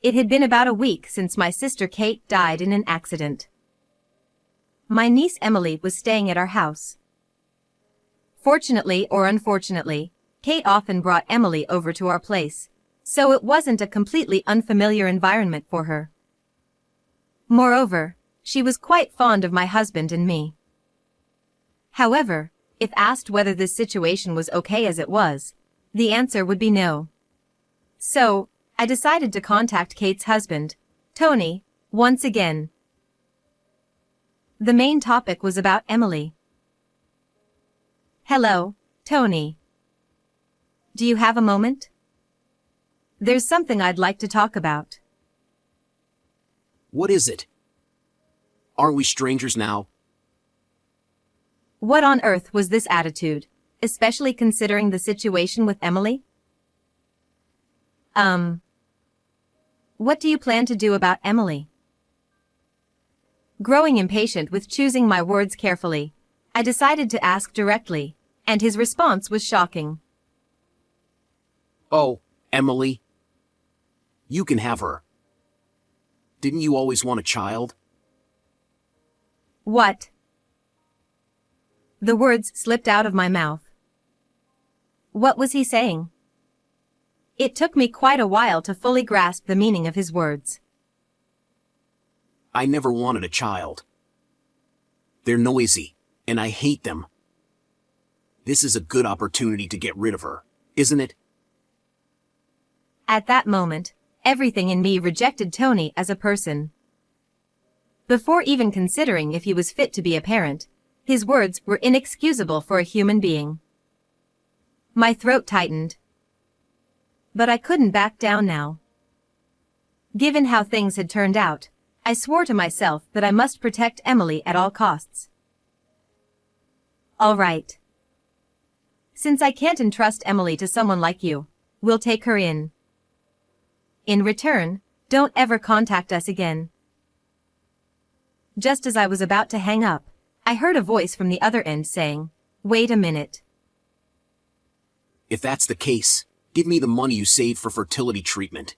It had been about a week since my sister Kate died in an accident. My niece Emily was staying at our house. Fortunately or unfortunately, Kate often brought Emily over to our place, so it wasn't a completely unfamiliar environment for her. Moreover, she was quite fond of my husband and me. However, if asked whether this situation was okay as it was, the answer would be no. So, I decided to contact Kate's husband, Tony, once again. The main topic was about Emily. Hello, Tony. Do you have a moment? There's something I'd like to talk about. What is it? Aren't we strangers now? What on earth was this attitude, especially considering the situation with Emily? What do you plan to do about Emily? Growing impatient with choosing my words carefully, I decided to ask directly, and his response was shocking. Oh, Emily. You can have her. Didn't you always want a child? What? The words slipped out of my mouth. What was he saying? It took me quite a while to fully grasp the meaning of his words. I never wanted a child. They're noisy, and I hate them. This is a good opportunity to get rid of her, isn't it? At that moment, everything in me rejected Tony as a person. Before even considering if he was fit to be a parent, his words were inexcusable for a human being. My throat tightened. But I couldn't back down now. Given how things had turned out, I swore to myself that I must protect Emily at all costs. All right. Since I can't entrust Emily to someone like you, we'll take her in. In return, don't ever contact us again. Just as I was about to hang up, I heard a voice from the other end saying, "Wait a minute." If that's the case, give me the money you saved for fertility treatment.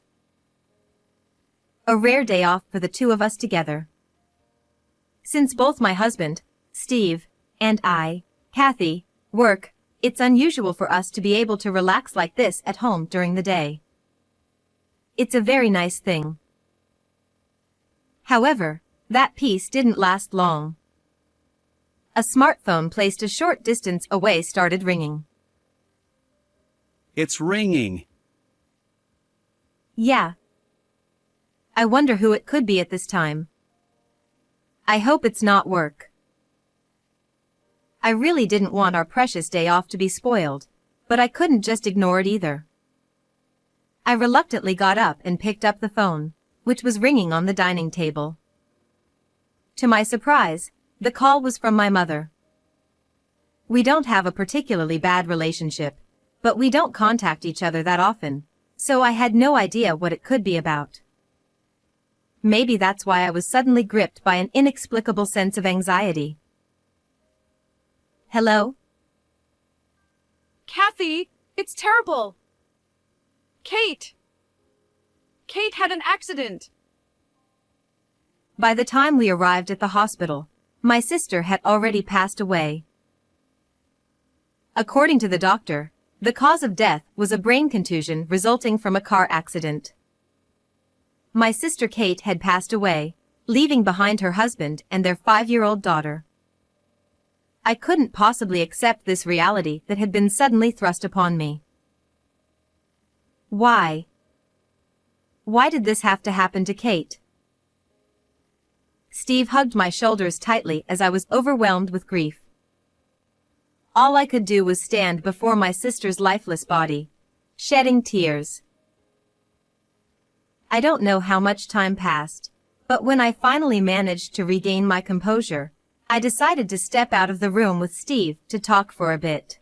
A rare day off for the two of us together. Since both my husband, Steve, and I, Kathy, work, it's unusual for us to be able to relax like this at home during the day. It's a very nice thing. However, that peace didn't last long. A smartphone placed a short distance away started ringing. It's ringing. Yeah. I wonder who it could be at this time. I hope it's not work. I really didn't want our precious day off to be spoiled, but I couldn't just ignore it either. I reluctantly got up and picked up the phone, which was ringing on the dining table. To my surprise, the call was from my mother. We don't have a particularly bad relationship, but we don't contact each other that often, so I had no idea what it could be about. Maybe that's why I was suddenly gripped by an inexplicable sense of anxiety. Hello? Kathy, it's terrible. Kate had an accident. By the time we arrived at the hospital, my sister had already passed away. According to the doctor, the cause of death was a brain contusion resulting from a car accident. My sister Kate had passed away, leaving behind her husband and their 5-year-old daughter. I couldn't possibly accept this reality that had been suddenly thrust upon me. Why? Why did this have to happen to Kate? Steve hugged my shoulders tightly as I was overwhelmed with grief. All I could do was stand before my sister's lifeless body, shedding tears. I don't know how much time passed, but when I finally managed to regain my composure, I decided to step out of the room with Steve to talk for a bit.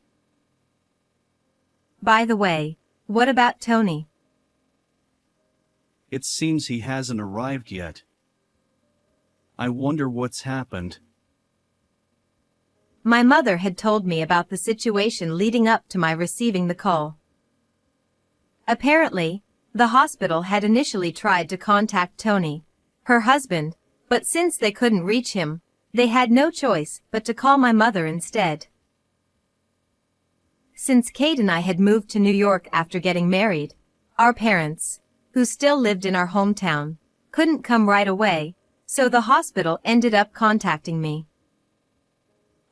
By the way, what about Tony? It seems he hasn't arrived yet. I wonder what's happened. My mother had told me about the situation leading up to my receiving the call. Apparently, The hospital had initially tried to contact Tony, her husband, but since they couldn't reach him, they had no choice but to call my mother instead. Since Kate and I had moved to New York after getting married, our parents, who still lived in our hometown, couldn't come right away, so the hospital ended up contacting me.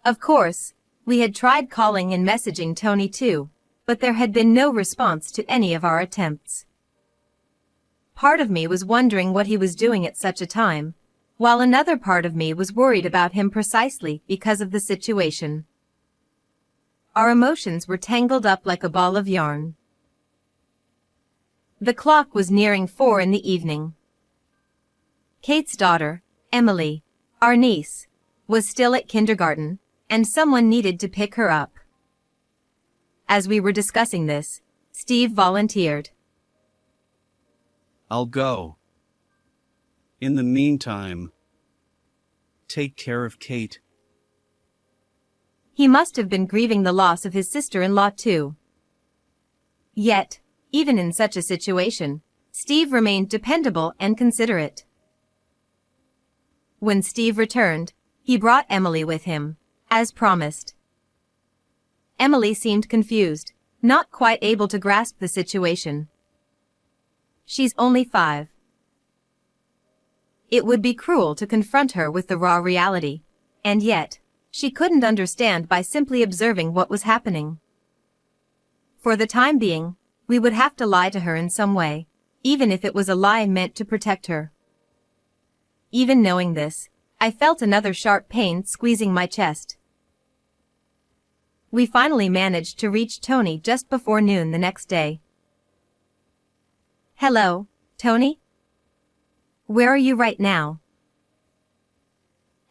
Of course, we had tried calling and messaging Tony too, but there had been no response to any of our attempts. Part of me was wondering what he was doing at such a time, while another part of me was worried about him precisely because of the situation. Our emotions were tangled up like a ball of yarn. The clock was nearing 4 in the evening. Kate's daughter, Emily, our niece, was still at kindergarten, and someone needed to pick her up. As we were discussing this, Steve volunteered. I'll go. In the meantime, take care of Kate. He must have been grieving the loss of his sister-in-law too. Yet, even in such a situation, Steve remained dependable and considerate. When Steve returned, he brought Emily with him, as promised. Emily seemed confused, not quite able to grasp the situation. She's only 5. It would be cruel to confront her with the raw reality, and yet, she couldn't understand by simply observing what was happening. For the time being, we would have to lie to her in some way, even if it was a lie meant to protect her. Even knowing this, I felt another sharp pain squeezing my chest. We finally managed to reach Tony just before noon the next day. Hello, Tony? Where are you right now?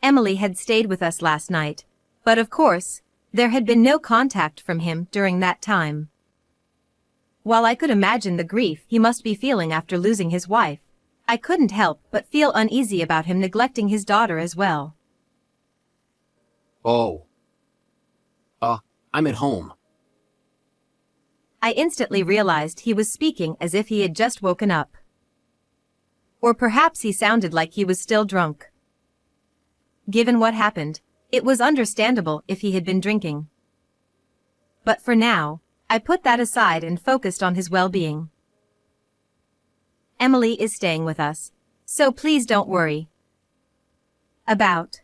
Emily had stayed with us last night, but of course, there had been no contact from him during that time. While I could imagine the grief he must be feeling after losing his wife, I couldn't help but feel uneasy about him neglecting his daughter as well. Oh. I'm at home. I instantly realized he was speaking as if he had just woken up. Or perhaps he sounded like he was still drunk. Given what happened, it was understandable if he had been drinking. But for now, I put that aside and focused on his well-being. Emily is staying with us, so please don't worry about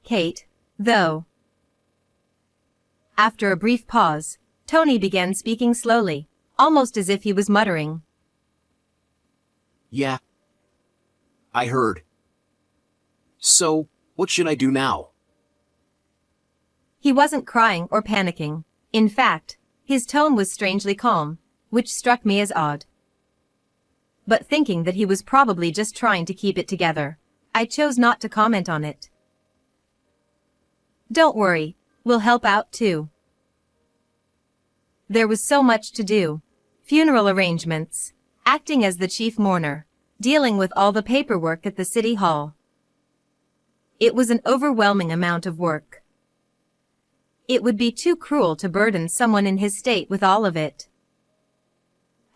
Kate, though. After a brief pause, Tony began speaking slowly, almost as if he was muttering. Yeah. I heard. So, what should I do now? He wasn't crying or panicking. In fact, his tone was strangely calm, which struck me as odd. But thinking that he was probably just trying to keep it together, I chose not to comment on it. Don't worry, we'll help out too. There was so much to do. Funeral arrangements, acting as the chief mourner, dealing with all the paperwork at the city hall. It was an overwhelming amount of work. It would be too cruel to burden someone in his state with all of it.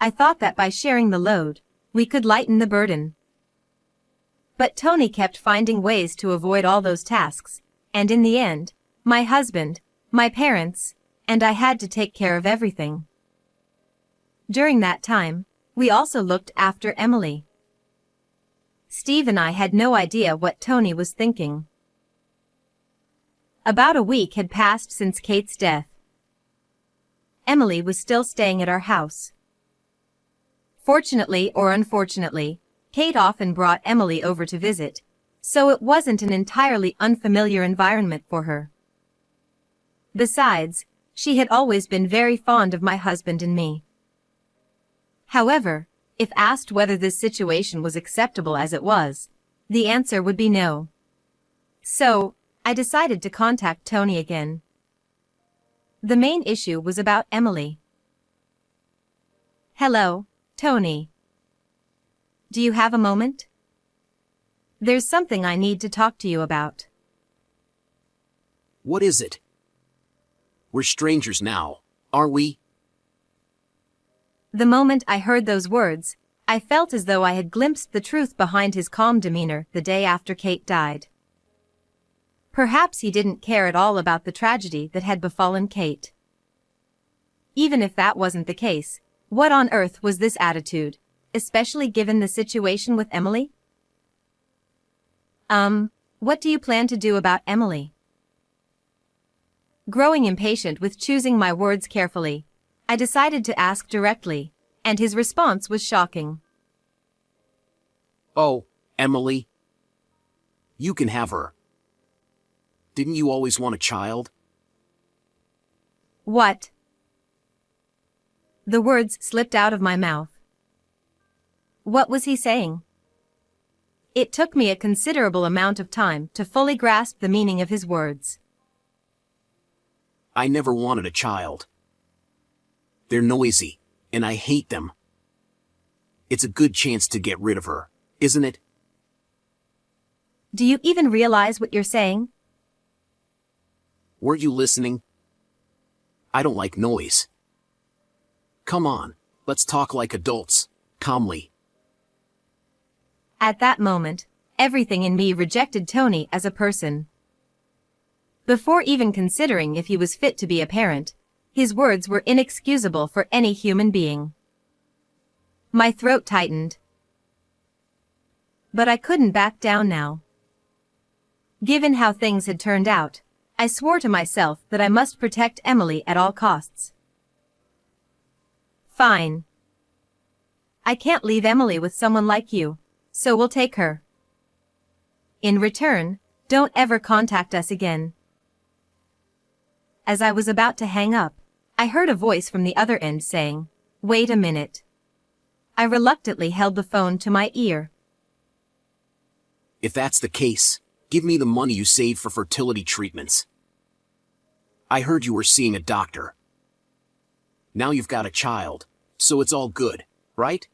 I thought that by sharing the load, we could lighten the burden. But Tony kept finding ways to avoid all those tasks, and in the end, my husband, my parents, and I had to take care of everything. During that time, we also looked after Emily. Steve and I had no idea what Tony was thinking. About a week had passed since Kate's death. Emily was still staying at our house. Fortunately or unfortunately, Kate often brought Emily over to visit, so it wasn't an entirely unfamiliar environment for her. Besides, she had always been very fond of my husband and me. However, if asked whether this situation was acceptable as it was, the answer would be no. So, I decided to contact Tony again. The main issue was about Emily. Hello, Tony. Do you have a moment? There's something I need to talk to you about. What is it? We're strangers now, aren't we? The moment I heard those words, I felt as though I had glimpsed the truth behind his calm demeanor the day after Kate died. Perhaps he didn't care at all about the tragedy that had befallen Kate. Even if that wasn't the case, what on earth was this attitude, especially given the situation with Emily? What do you plan to do about Emily? Growing impatient with choosing my words carefully, I decided to ask directly, and his response was shocking. Oh, Emily. You can have her. Didn't you always want a child? What? The words slipped out of my mouth. What was he saying? It took me a considerable amount of time to fully grasp the meaning of his words. I never wanted a child. They're noisy, and I hate them. It's a good chance to get rid of her, isn't it? Do you even realize what you're saying? Weren't you listening? I don't like noise. Come on, let's talk like adults, calmly. At that moment, everything in me rejected Tony as a person. Before even considering if he was fit to be a parent, his words were inexcusable for any human being. My throat tightened. But I couldn't back down now. Given how things had turned out, I swore to myself that I must protect Emily at all costs. Fine. I can't leave Emily with someone like you, so we'll take her. In return, don't ever contact us again. As I was about to hang up, I heard a voice from the other end saying, "Wait a minute." I reluctantly held the phone to my ear. If that's the case, give me the money you saved for fertility treatments. I heard you were seeing a doctor. Now you've got a child, so it's all good, right?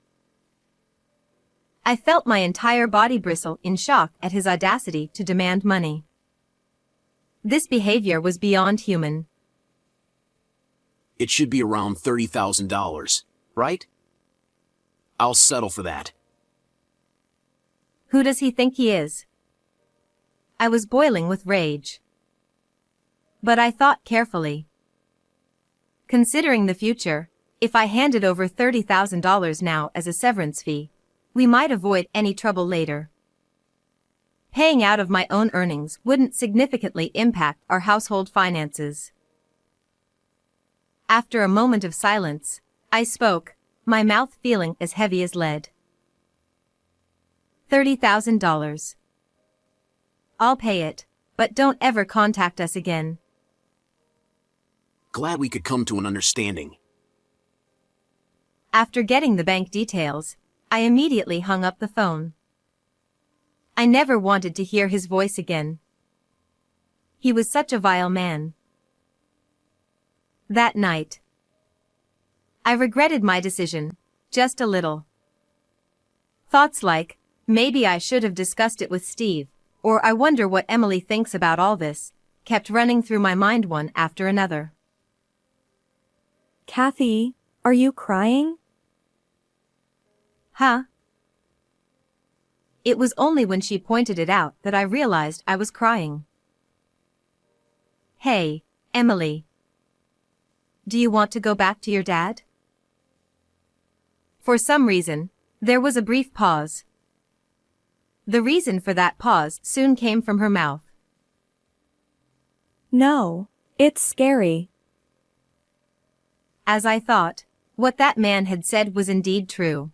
I felt my entire body bristle in shock at his audacity to demand money. This behavior was beyond human. It should be around $30,000, right? I'll settle for that. Who does he think he is? I was boiling with rage. But I thought carefully. Considering the future, if I handed over $30,000 now as a severance fee, we might avoid any trouble later. Paying out of my own earnings wouldn't significantly impact our household finances. After a moment of silence, I spoke, my mouth feeling as heavy as lead. $30,000. I'll pay it, but don't ever contact us again. Glad we could come to an understanding. After getting the bank details, I immediately hung up the phone. I never wanted to hear his voice again. He was such a vile man. That night, I regretted my decision, just a little. Thoughts like, maybe I should have discussed it with Steve, or I wonder what Emily thinks about all this, kept running through my mind one after another. Kathy, are you crying? Huh? It was only when she pointed it out that I realized I was crying. Hey, Emily. Do you want to go back to your dad? For some reason, there was a brief pause. The reason for that pause soon came from her mouth. No, it's scary. As I thought, what that man had said was indeed true.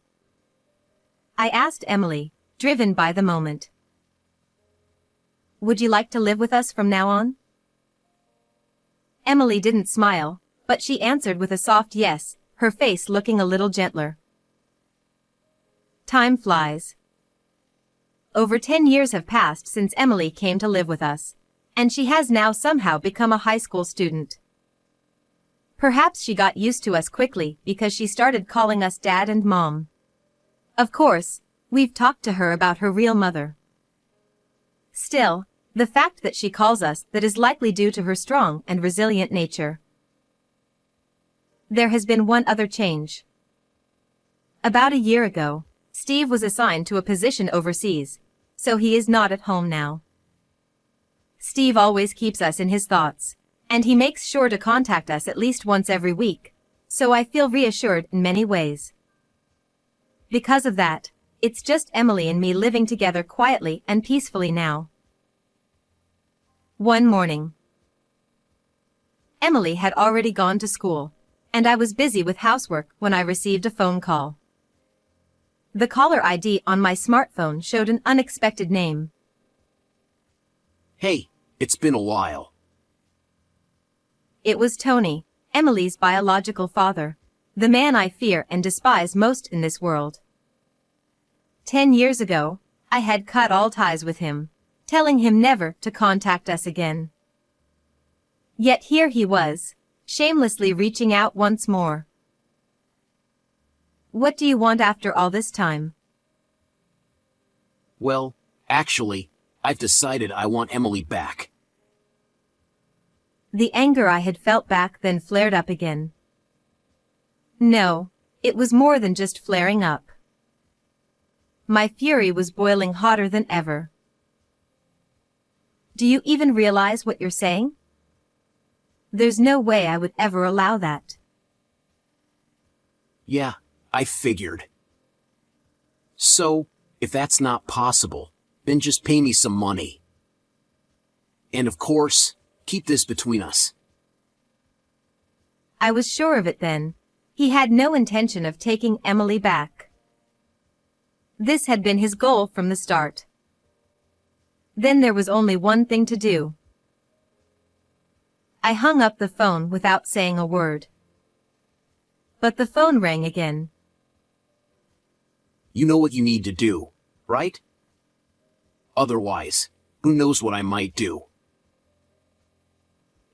I asked Emily, driven by the moment. Would you like to live with us from now on? Emily didn't smile, but she answered with a soft yes, her face looking a little gentler. Time flies. Over 10 years have passed since Emily came to live with us, and she has now somehow become a high school student. Perhaps she got used to us quickly because she started calling us Dad and Mom. Of course, we've talked to her about her real mother. Still, the fact that she calls us that is likely due to her strong and resilient nature. There has been one other change. About a year ago, Steve was assigned to a position overseas, so he is not at home now. Steve always keeps us in his thoughts, and he makes sure to contact us at least once every week, so I feel reassured in many ways. Because of that, it's just Emily and me living together quietly and peacefully now. One morning, Emily had already gone to school, and I was busy with housework when I received a phone call. The caller ID on my smartphone showed an unexpected name. Hey, it's been a while. It was Tony, Emily's biological father, the man I fear and despise most in this world. 10 years ago, I had cut all ties with him, telling him never to contact us again. Yet here he was, shamelessly reaching out once more. What do you want after all this time? Well, actually, I've decided I want Emily back. The anger I had felt back then flared up again. No, it was more than just flaring up. My fury was boiling hotter than ever. Do you even realize what you're saying? There's no way I would ever allow that. Yeah, I figured. So, if that's not possible, then just pay me some money. And of course, keep this between us. I was sure of it then. He had no intention of taking Emily back. This had been his goal from the start. Then there was only one thing to do. I hung up the phone without saying a word. But the phone rang again. You know what you need to do, right? Otherwise, who knows what I might do.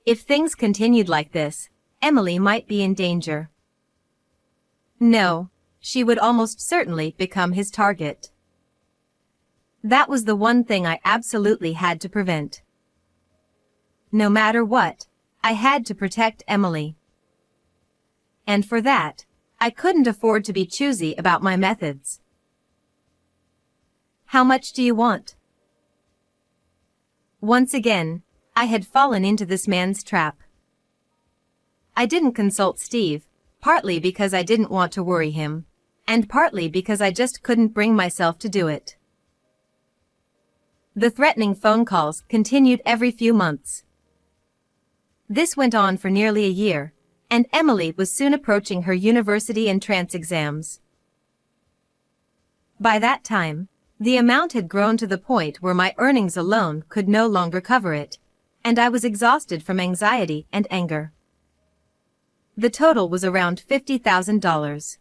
If things continued like this, Emily might be in danger. No, she would almost certainly become his target. That was the one thing I absolutely had to prevent. No matter what, I had to protect Emily. And for that, I couldn't afford to be choosy about my methods. How much do you want? Once again, I had fallen into this man's trap. I didn't consult Steve, partly because I didn't want to worry him, and partly because I just couldn't bring myself to do it. The threatening phone calls continued every few months. This went on for nearly a year, and Emily was soon approaching her university entrance exams. By that time, the amount had grown to the point where my earnings alone could no longer cover it, and I was exhausted from anxiety and anger. The total was around $50,000.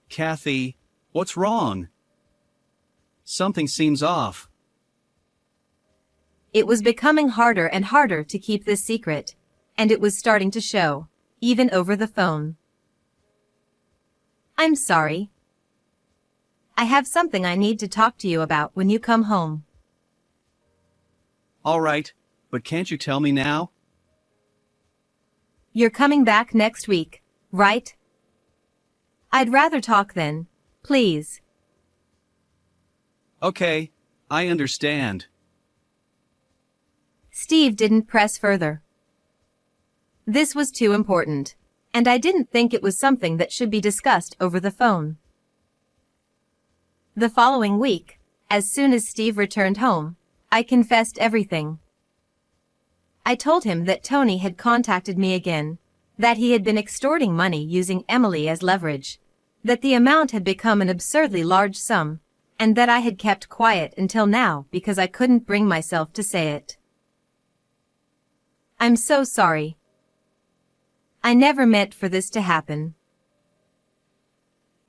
Kathy, what's wrong? Something seems off. It was becoming harder and harder to keep this secret, and it was starting to show, even over the phone. I'm sorry. I have something I need to talk to you about when you come home. All right, but can't you tell me now? You're coming back next week, right? I'd rather talk then, please. Okay, I understand. Steve didn't press further. This was too important, and I didn't think it was something that should be discussed over the phone. The following week, as soon as Steve returned home, I confessed everything. I told him that Tony had contacted me again, that he had been extorting money using Emily as leverage, that the amount had become an absurdly large sum, and that I had kept quiet until now because I couldn't bring myself to say it. I'm so sorry. I never meant for this to happen.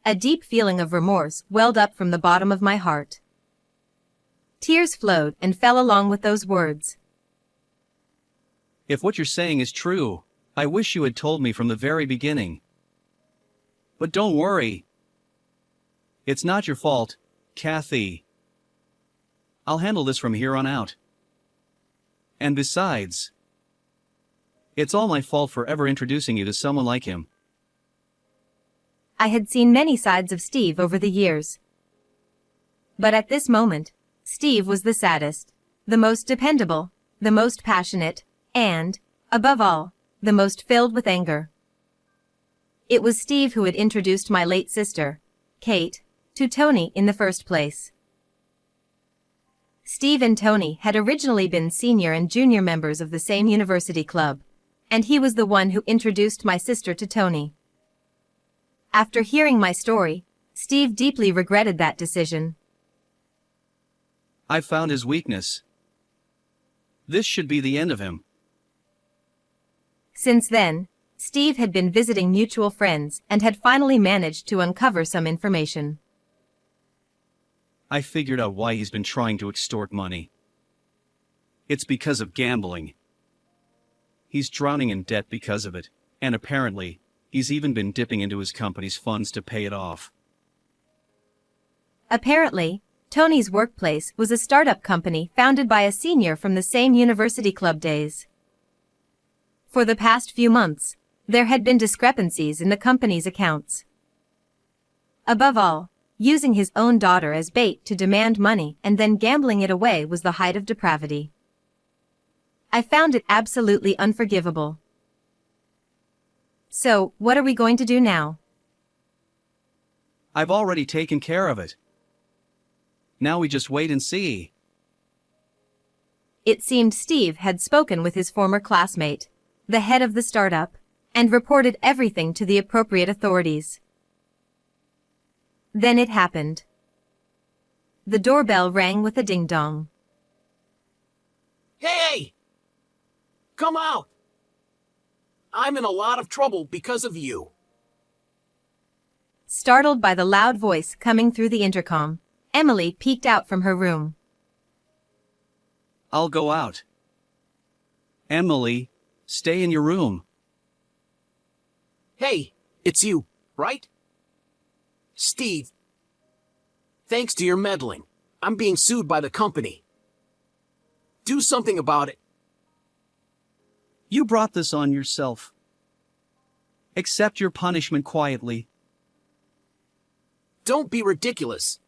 A deep feeling of remorse welled up from the bottom of my heart. Tears flowed and fell along with those words. If what you're saying is true, I wish you had told me from the very beginning. But don't worry. It's not your fault, Kathy. I'll handle this from here on out. And besides, it's all my fault for ever introducing you to someone like him. I had seen many sides of Steve over the years. But at this moment, Steve was the saddest, the most dependable, the most passionate, and, above all, the most filled with anger. It was Steve who had introduced my late sister, Kate, to Tony in the first place. Steve and Tony had originally been senior and junior members of the same university club, and he was the one who introduced my sister to Tony. After hearing my story, Steve deeply regretted that decision. I found his weakness. This should be the end of him. Since then, Steve had been visiting mutual friends and had finally managed to uncover some information. I figured out why he's been trying to extort money. It's because of gambling. He's drowning in debt because of it, and apparently, he's even been dipping into his company's funds to pay it off. Apparently, Tony's workplace was a startup company founded by a senior from the same university club days. For the past few months, there had been discrepancies in the company's accounts. Above all, using his own daughter as bait to demand money and then gambling it away was the height of depravity. I found it absolutely unforgivable. So, what are we going to do now? I've already taken care of it. Now we just wait and see. It seemed Steve had spoken with his former classmate, the head of the startup, and reported everything to the appropriate authorities. Then it happened. The doorbell rang with a ding-dong. Hey! Come out! I'm in a lot of trouble because of you. Startled by the loud voice coming through the intercom, Emily peeked out from her room. I'll go out. Emily, stay in your room. Hey, it's you, right? Steve. Thanks to your meddling, I'm being sued by the company. Do something about it. You brought this on yourself. Accept your punishment quietly. Don't be ridiculous.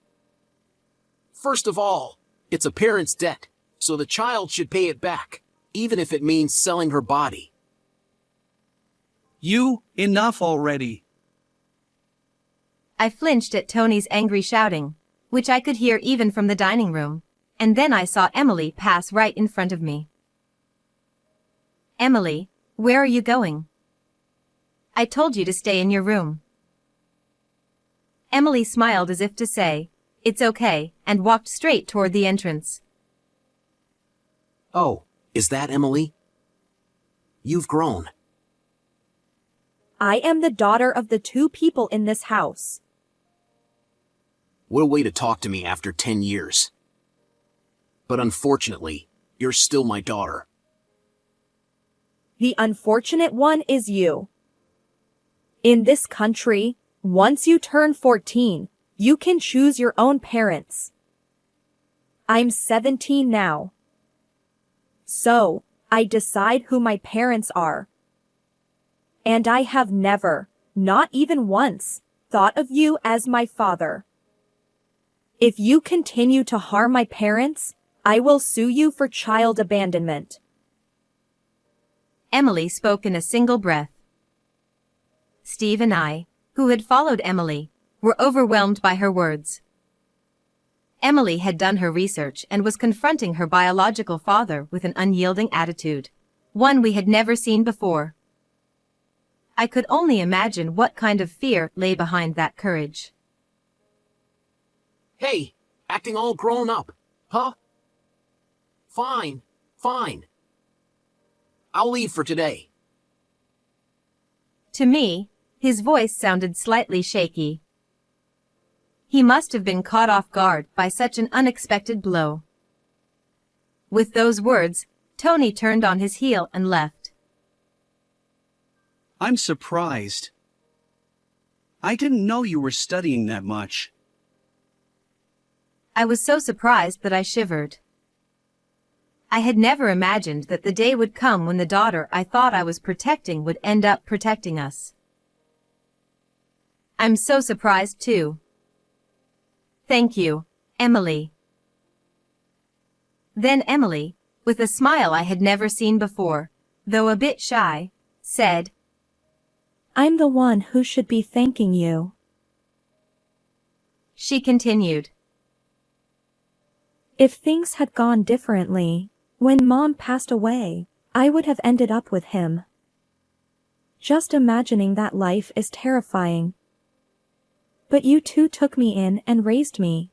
First of all, it's a parent's debt, so the child should pay it back, even if it means selling her body. Enough already. I flinched at Tony's angry shouting, which I could hear even from the dining room, and then I saw Emily pass right in front of me. Emily, where are you going? I told you to stay in your room. Emily smiled as if to say, it's okay, and walked straight toward the entrance. Oh, is that Emily? You've grown. I am the daughter of the two people in this house. What a way to talk to me after 10 years. But unfortunately, you're still my daughter. The unfortunate one is you. In this country, once you turn 14, you can choose your own parents. I'm 17 now. So, I decide who my parents are. And I have never, not even once, thought of you as my father. If you continue to harm my parents, I will sue you for child abandonment. Emily spoke in a single breath. Steve and I, who had followed Emily, were overwhelmed by her words. Emily had done her research and was confronting her biological father with an unyielding attitude, one we had never seen before. I could only imagine what kind of fear lay behind that courage. Hey, acting all grown up, huh? Fine, fine. I'll leave for today. To me, his voice sounded slightly shaky. He must have been caught off guard by such an unexpected blow. With those words, Tony turned on his heel and left. I'm surprised. I didn't know you were studying that much. I was so surprised that I shivered. I had never imagined that the day would come when the daughter I thought I was protecting would end up protecting us. I'm so surprised too. Thank you, Emily. Then Emily, with a smile I had never seen before, though a bit shy, said, I'm the one who should be thanking you. She continued, If things had gone differently, when Mom passed away, I would have ended up with him. Just imagining that life is terrifying. But you two took me in and raised me.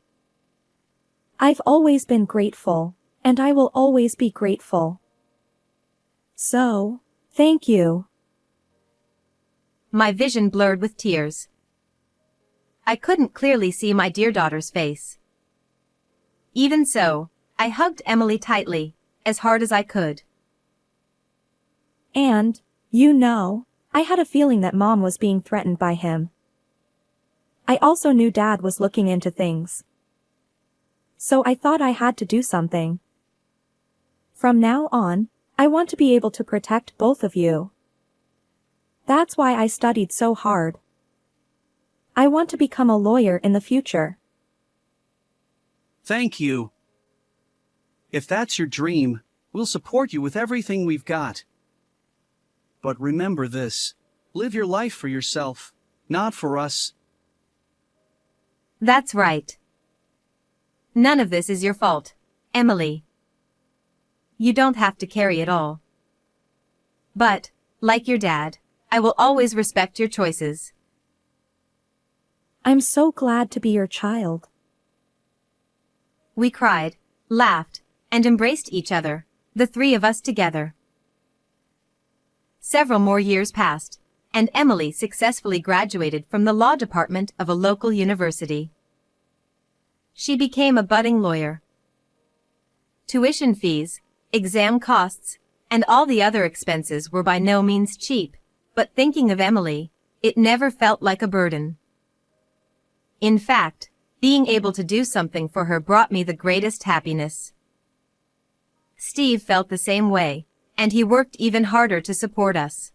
I've always been grateful, and I will always be grateful. So, thank you. My vision blurred with tears. I couldn't clearly see my dear daughter's face. Even so, I hugged Emily tightly, as hard as I could. And, you know, I had a feeling that Mom was being threatened by him. I also knew Dad was looking into things. So I thought I had to do something. From now on, I want to be able to protect both of you. That's why I studied so hard. I want to become a lawyer in the future. Thank you. If that's your dream, we'll support you with everything we've got. But remember this, live your life for yourself, not for us. That's right. None of this is your fault, Emily. You don't have to carry it all. But, like your dad, I will always respect your choices. I'm so glad to be your child. We cried, laughed, and embraced each other, the three of us together. Several more years passed, and Emily successfully graduated from the law department of a local university. She became a budding lawyer. Tuition fees, exam costs, and all the other expenses were by no means cheap, but thinking of Emily, it never felt like a burden. In fact, being able to do something for her brought me the greatest happiness. Steve felt the same way, and he worked even harder to support us.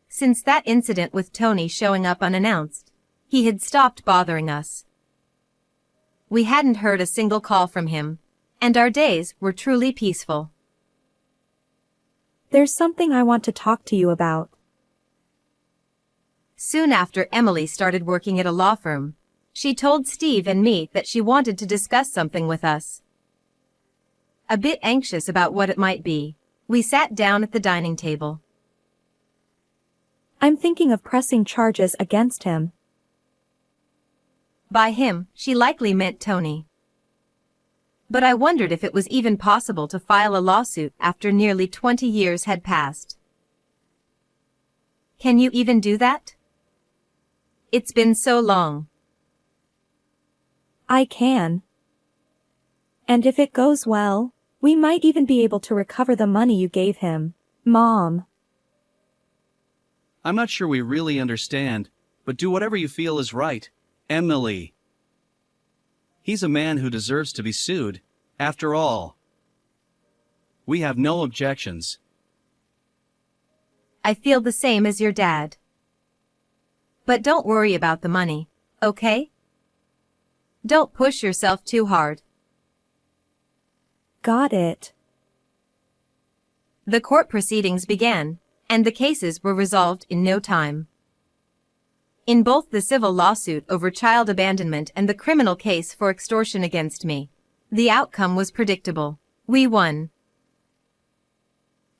Since that incident with Tony showing up unannounced, he had stopped bothering us. We hadn't heard a single call from him, and our days were truly peaceful. There's something I want to talk to you about. Soon after Emily started working at a law firm, she told Steve and me that she wanted to discuss something with us. A bit anxious about what it might be, we sat down at the dining table. I'm thinking of pressing charges against him. By him, she likely meant Tony. But I wondered if it was even possible to file a lawsuit after nearly 20 years had passed. Can you even do that? It's been so long. I can. And if it goes well, we might even be able to recover the money you gave him, Mom. I'm not sure we really understand, but do whatever you feel is right, Emily. He's a man who deserves to be sued, after all. We have no objections. I feel the same as your dad. But don't worry about the money, okay? Don't push yourself too hard. Got it. The court proceedings began, and the cases were resolved in no time. In both the civil lawsuit over child abandonment and the criminal case for extortion against me, the outcome was predictable. We won.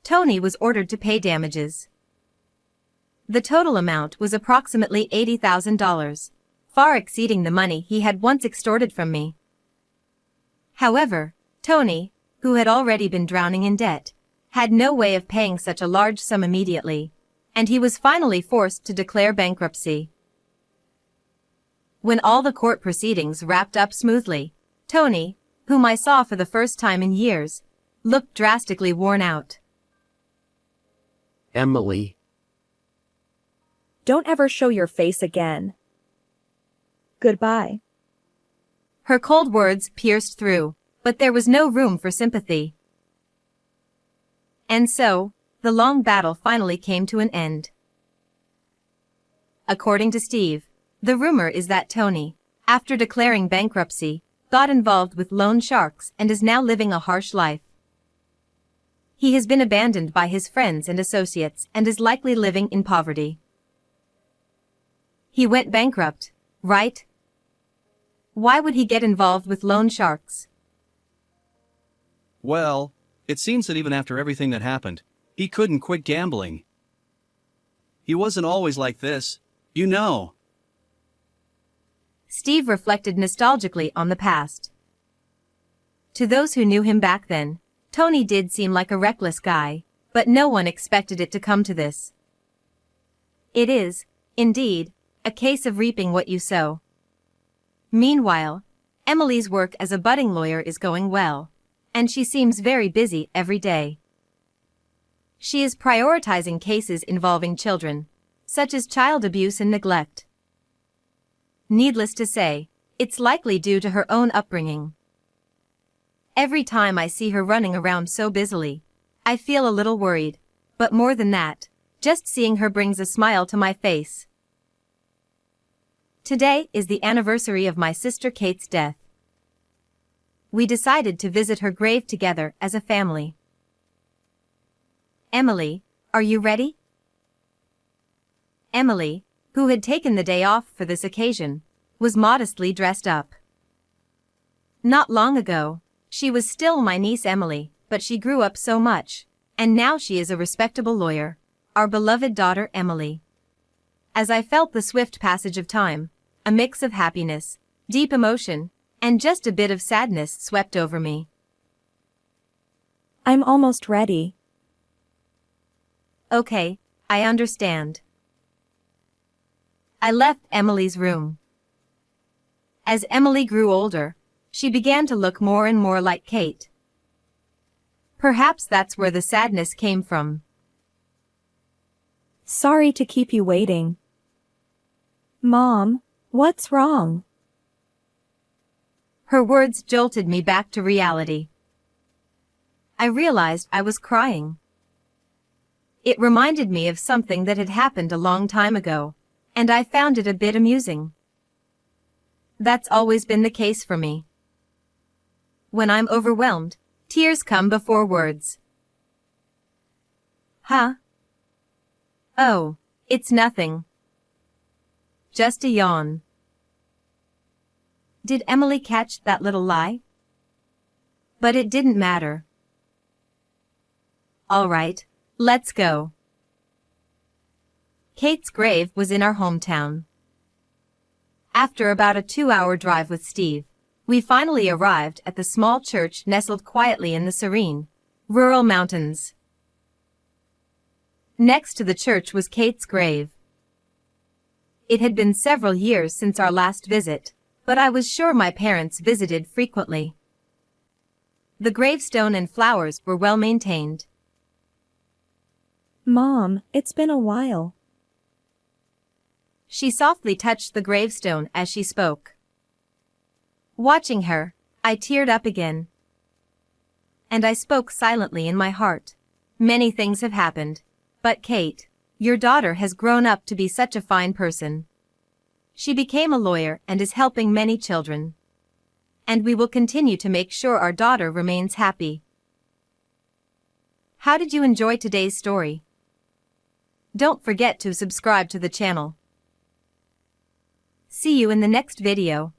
Tony was ordered to pay damages. The total amount was approximately $80,000, far exceeding the money he had once extorted from me. However, Tony, who had already been drowning in debt, had no way of paying such a large sum immediately, and he was finally forced to declare bankruptcy. When all the court proceedings wrapped up smoothly, Tony, whom I saw for the first time in years, looked drastically worn out. Emily, Don't ever show your face again. Goodbye. Her cold words pierced through, but there was no room for sympathy. And so, the long battle finally came to an end. according to Steve. The rumor is that Tony, after declaring bankruptcy, got involved with loan sharks and is now living a harsh life. He has been abandoned by his friends and associates and is likely living in poverty. He went bankrupt, right? Why would he get involved with loan sharks? Well, it seems that even after everything that happened, he couldn't quit gambling. He wasn't always like this, you know. Steve reflected nostalgically on the past. To those who knew him back then, Tony did seem like a reckless guy, but no one expected it to come to this. It is, indeed, a case of reaping what you sow. Meanwhile, Emily's work as a budding lawyer is going well, and she seems very busy every day. She is prioritizing cases involving children, such as child abuse and neglect. Needless to say, it's likely due to her own upbringing. Every time I see her running around so busily, I feel a little worried, but more than that, just seeing her brings a smile to my face. Today is the anniversary of my sister Kate's death. We decided to visit her grave together as a family. Emily, are you ready? Emily, who had taken the day off for this occasion, was modestly dressed up. Not long ago, she was still my niece Emily, but she grew up so much, and now she is a respectable lawyer, our beloved daughter Emily. As I felt the swift passage of time, a mix of happiness, deep emotion, and just a bit of sadness swept over me. I'm almost ready. Okay, I understand. I left Emily's room. As Emily grew older, she began to look more and more like Kate. Perhaps that's where the sadness came from. Sorry to keep you waiting. Mom, what's wrong? Her words jolted me back to reality. I realized I was crying. It reminded me of something that had happened a long time ago, and I found it a bit amusing. That's always been the case for me. When I'm overwhelmed, tears come before words. Huh? Oh, it's nothing. Just a yawn. Did Emily catch that little lie? But it didn't matter. All right, let's go. Kate's grave was in our hometown. After about a 2-hour drive with Steve, we finally arrived at the small church nestled quietly in the serene, rural mountains. Next to the church was Kate's grave. It had been several years since our last visit, but I was sure my parents visited frequently. The gravestone and flowers were well maintained. Mom, it's been a while. She softly touched the gravestone as she spoke. Watching her, I teared up again. And I spoke silently in my heart. Many things have happened, but Kate, your daughter has grown up to be such a fine person. She became a lawyer and is helping many children. And we will continue to make sure our daughter remains happy. How did you enjoy today's story? Don't forget to subscribe to the channel. See you in the next video.